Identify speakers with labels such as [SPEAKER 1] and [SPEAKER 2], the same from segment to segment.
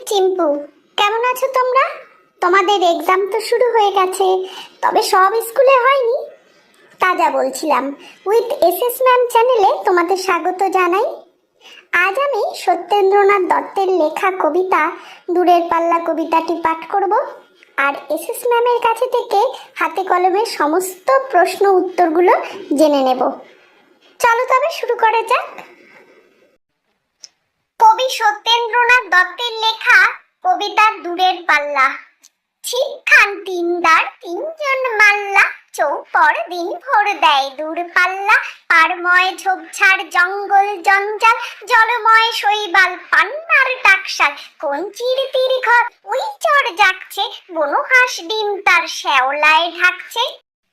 [SPEAKER 1] চিম্পু। কেমন আছো তোমরা? তোমাদের এক্সাম তো শুরু হয়ে গেছে, তবে সব স্কুলে হয়নি। যা বলছিলাম, উইথ এসএস ম্যাম চ্যানেলে তোমাদের স্বাগত জানাই। আজ আমি সত্যেন্দ্রনাথ দত্তের লেখা কবিতা দূরের পাল্লা কবিতাটি পাঠ করব, আর এসএস ম্যামের কাছে থেকে হাতে কলমে সমস্ত প্রশ্ন উত্তরগুলো জেনে নেব। চলো তবে শুরু করা যাক। কবি সত্যেন্দ্রনাথ দত্তের লেখা কবিতা দূরের পাল্লা। ছিটখান তিনদার তিনজন মাল্লা, চৌপর দিন ভোর দেয় দূর পাল্লা। পারময় ঝোপঝাড় জঙ্গল জঞ্জাল, জলময় শৈবাল পান্নার টাকশাল। কঞ্চির তীর ঘর ওই চর জাগছে, বনহাঁস ডিম তার শ্যাওলায় ঢাকছে।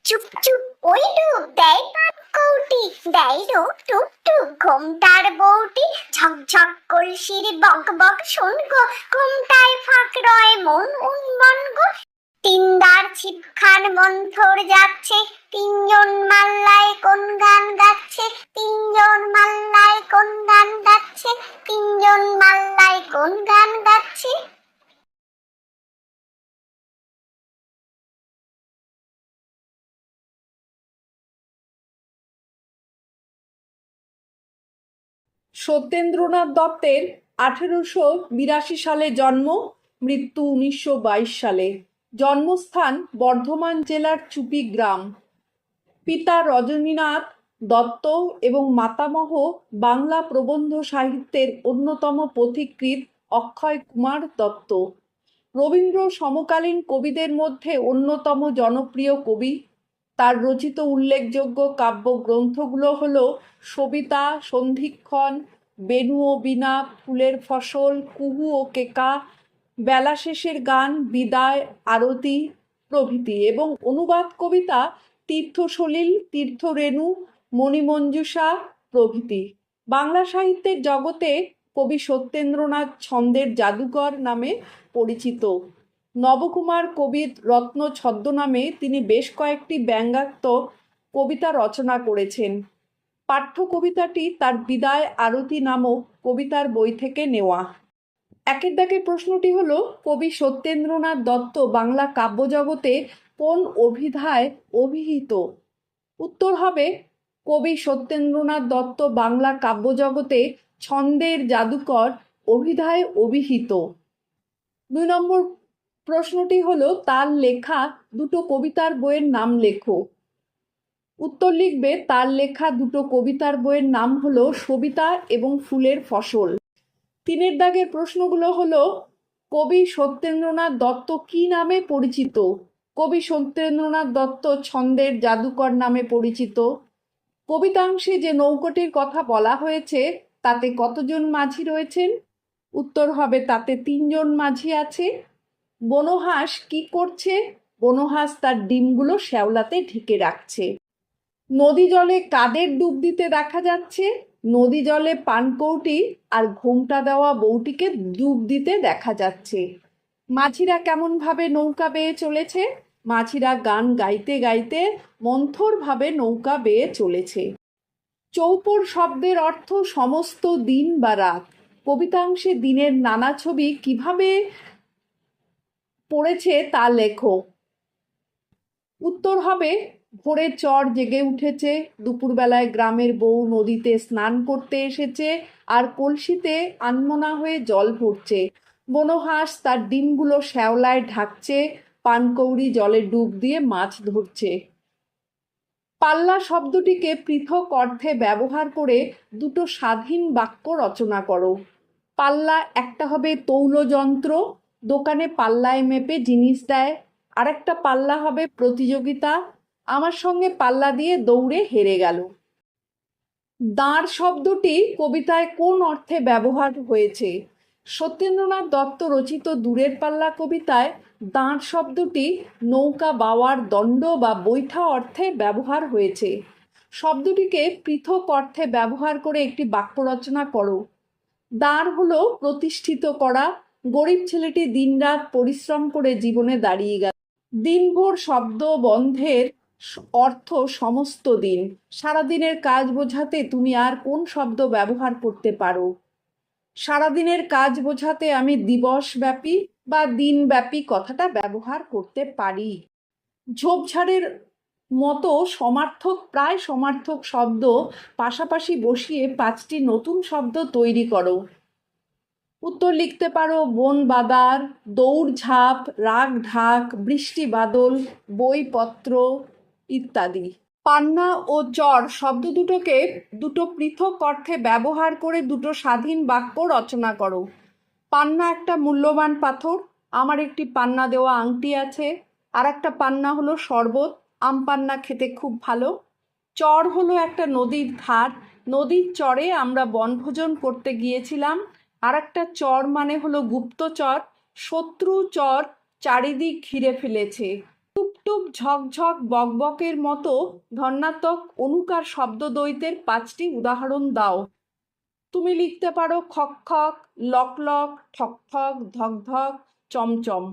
[SPEAKER 1] চুপ চুপ ওই ডুব দেয় পান কৌটি, দেয় রোগ টুক টুক ঘোমটার বউটি। ঝকঝক কলসির বক বক শোন গো, ঘোমটায় ফাঁক রয় মন উন্মন গো। তিনদার ছিপখান মন্থর যাচ্ছে, তিনজন মাল্লায় কোন গান গাচ্ছে। তিনজন মাল্লায় কোন গান গাচ্ছে, তিনজন মাল্লায় কোন গান গাচ্ছে।
[SPEAKER 2] সত্যেন্দ্রনাথ দত্তের 1882 সালে জন্ম, মৃত্যু 1922 সালে। জন্মস্থান বর্ধমান জেলার চুপি গ্রাম। পিতা রজনীনাথ দত্ত এবং মাতামহ বাংলা প্রবন্ধ সাহিত্যের অন্যতম পথিকৃৎ অক্ষয় কুমার দত্ত। রবীন্দ্র সমকালীন কবিদের মধ্যে অন্যতম জনপ্রিয় কবি। তার রচিত উল্লেখযোগ্য কাব্যগ্রন্থগুলো হল সবিতা, সন্ধিক্ষণ, বেণু ও বীণা, ফুলের ফসল, কুহু ও কেকা, বেলা শেষের গান, বিদায়, আরতি প্রভৃতি, এবং অনুবাদ কবিতা তীর্থসলিল, তীর্থরেণু, মণিমঞ্জুষা প্রভৃতি। বাংলা সাহিত্যের জগতে কবি সত্যেন্দ্রনাথ ছন্দের জাদুকর নামে পরিচিত। নবকুমার কবির রত্ন ছদ্মনামে তিনি বেশ কয়েকটি ব্যঙ্গাত্মক কবিতা রচনা করেছেন। পাঠ্য কবিতাটি তার বিদায় আরতি নামক কবিতার বই থেকে নেওয়া। একের দাগে প্রশ্নটি হলো, কবি সত্যেন্দ্রনাথ দত্ত বাংলা কাব্যজগতে কোন অভিধায় অভিহিত? উত্তর হবে, কবি সত্যেন্দ্রনাথ দত্ত বাংলা কাব্যজগতে ছন্দের জাদুকর অভিধায় অভিহিত। 2 নম্বর প্রশ্নটি হলো, তার লেখা দুটো কবিতার বইয়ের নাম লেখো। উত্তর লিখবে, তার লেখা দুটো কবিতার বইয়ের নাম হলো সবিতা এবং ফুলের ফসল। 3 দাগের প্রশ্নগুলো হলো, কবি সত্যেন্দ্রনাথ দত্ত কি নামে পরিচিত? কবি সত্যেন্দ্রনাথ দত্ত ছন্দের জাদুকর নামে পরিচিত। কবিতাংশে যে নৌকোটির কথা বলা হয়েছে তাতে কতজন মাঝি রয়েছেন? উত্তর হবে, তাতে 3 জন মাঝি আছে। বনহাঁস কি করছে? বনহাঁস তার ডিমগুলো শ্যাওলাতে ঢেকে রাখছে। নদী জলে কাদের ডুব দিতে দেখা যাচ্ছে? নদী জলে পানকৌটি আর ঘোমটা দেওয়া বউটিকে ডুব দিতে দেখা যাচ্ছে। মাঝিরা কেমন ভাবে নৌকা বেয়ে চলেছে? মাঝিরা গান গাইতে গাইতে মন্থরভাবে নৌকা বেয়ে চলেছে। চৌপর শব্দের অর্থ সমস্ত দিন বা রাত। কবিতাংশে দিনের নানা ছবি কিভাবে পড়েছে তা লেখো। উত্তর হবে, ভোরে চর জেগে উঠেছে, দুপুরবেলায় গ্রামের বউ নদীতে স্নান করতে এসেছে আর কলসিতে আনমনা হয়ে জল ভরছে। বনহাঁস তার ডিমগুলো শ্যাওলায় ঢাকছে, পানকৌড়ি জলে ডুব দিয়ে মাছ ধরছে। পাল্লা শব্দটিকে পৃথক অর্থে ব্যবহার করে দুটো স্বাধীন বাক্য রচনা করো। পাল্লা একটা হবে তৌলযন্ত্র, দোকানে পাল্লায় মেপে জিনিস দেয়। আরেকটা পাল্লা হবে প্রতিযোগিতা, আমার সঙ্গে পাল্লা দিয়ে দৌড়ে হেরে গেল। দাঁড় শব্দটি কবিতায় কোন অর্থে ব্যবহার হয়েছে? সত্যেন্দ্রনাথ দত্ত রচিত দূরের পাল্লা কবিতায় দাঁড় শব্দটি নৌকা বাওয়ার দণ্ড বা বৈঠা অর্থে ব্যবহার হয়েছে। শব্দটিকে পৃথক অর্থে ব্যবহার করে একটি বাক্য রচনা করো। দাঁড় হলো প্রতিষ্ঠিত করা। গরিব ছেলেটি দিনরাত পরিশ্রম করে জীবনে দাঁড়িয়ে গেল। দিনভর শব্দ বন্ধের অর্থ সমস্ত দিন। সারাদিনের কাজ বোঝাতে তুমি আর কোন শব্দ ব্যবহার করতে পারো? সারাদিনের কাজ বোঝাতে আমি দিবসব্যাপী বা দিনব্যাপী কথাটা ব্যবহার করতে পারি। ঝোপঝাড়ের মতো প্রায় সমার্থক শব্দ পাশাপাশি বসিয়ে 5টি নতুন শব্দ তৈরি করো। উত্তর লিখতে পারো বন বাদার, দৌড়ঝাঁপ, রাগ ঢাক, বৃষ্টি বাদল, বইপত্র ইত্যাদি। পান্না ও চর শব্দ দুটোকে দুটো পৃথক অর্থে ব্যবহার করে দুটো স্বাধীন বাক্য রচনা করো। পান্না একটা মূল্যবান পাথর, আমার একটি পান্না দেওয়া আংটি আছে। আর একটা পান্না হলো শরবত, আম পান্না খেতে খুব ভালো। চর হলো একটা নদীর ধার, নদীর চরে আমরা বনভোজন করতে গিয়েছিলাম। আর একটা চর মানে হলো গুপ্তচর, শত্রু চর চারিদিক ঘিরে ফেলেছে। টুপটুপ ঝকঝক বকবকের মতো ধন্যাত্মক অনুকার শব্দদ্বৈতের 5টি উদাহরণ দাও। তুমি লিখতে পারো খক খক, লক লক, ঠক ঠক, ধক ধক, চমচম।